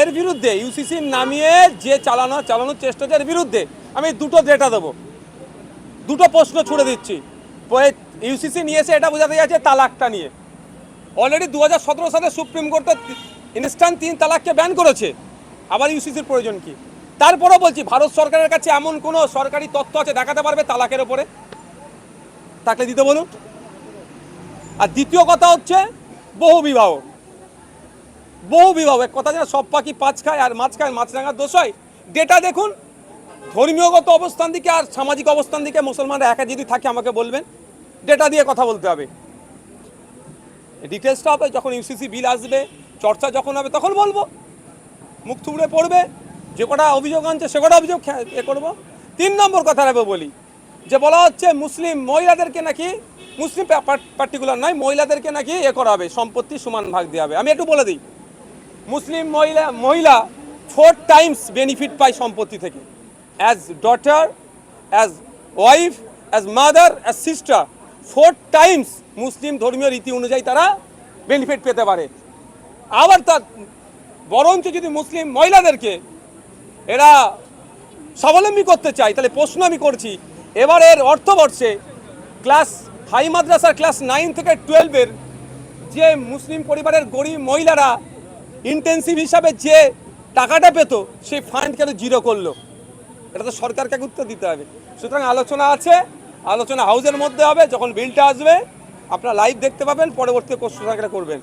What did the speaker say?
এর বিরুদ্ধে ইউসিসি নামিয়ে যে চালানোর চেষ্টা হচ্ছে এর বিরুদ্ধে আমি দুটো ডেটা দেবো, দুটো প্রশ্ন ছুড়ে দিচ্ছি। ইউসিসি নিয়ে এসে এটা বোঝাতে যাচ্ছে তালাকটা নিয়ে। অলরেডি 2017 সালে সুপ্রিম কোর্ট ইনস্ট্যান্ট 3 তালাককে ব্যান করেছে, আবার ইউসিসির প্রয়োজন কি? তারপরেও বলছি, ভারত সরকারের কাছে এমন কোনো সরকারি তথ্য আছে দেখাতে পারবে তালাকের ওপরে? তাকে দিতে বলুন। আর দ্বিতীয় কথা হচ্ছে বহু বিবাহ। এক কথা যেন সব পাখি পাঁচ খায় আর মাছ খায়, মাছরাঙার দোষ হয়। ডেটা দেখুন, ধর্মীয়গত অবস্থান দিকে আর সামাজিক অবস্থান দিকে মুসলমানরা একা যদি থাকে আমাকে বলবেন, ডেটা দিয়ে কথা বলতে হবে। ডিটেলসটা হবে যখন ইউসিসি বিল আসবে, চর্চা যখন হবে তখন বলবো। মুখ থুবড়ে পড়বে, যে কটা অভিযোগ আনছে সে কটা অভিযোগ করবো। 3 নম্বর কথা বলি, যে বলা হচ্ছে মুসলিম মহিলাদেরকে নাকি, মুসলিম পার্টিকুলার নয়, মহিলাদেরকে নাকি করা হবে, সম্পত্তি সমান ভাগ দেওয়া হবে। আমি একটু বলে দিই, মুসলিম মহিলা 4 টাইমস বেনিফিট পায় সম্পত্তি থেকে, as daughter, as wife, as mother, as sister. 4 times মুসলিম ধর্মীয় রীতি অনুযায়ী তারা বেনিফিট পেতে পারে। আবার তার বরঞ্চ যদি মুসলিম মহিলাদেরকে এরা স্বাবলম্বী করতে চায়, তাহলে প্রশ্ন আমি করছি, এবারের অর্থবর্ষে ক্লাস হাই মাদ্রাসার ক্লাস 9 থেকে 12-এর যে মুসলিম পরিবারের গরিব মহিলারা ইন্টেন্সিভ হিসাবে যে টাকাটা পেত, সেই ফান্ড কেন জিরো করলো? এটা তো সরকারকে উত্তর দিতে হবে। সুতরাং আলোচনা আছে, আলোচনা হাউসের মধ্যে হবে। যখন বিলটা আসবে আপনারা লাইভ দেখতে পাবেন, পরবর্তী প্রশ্ন করবেন।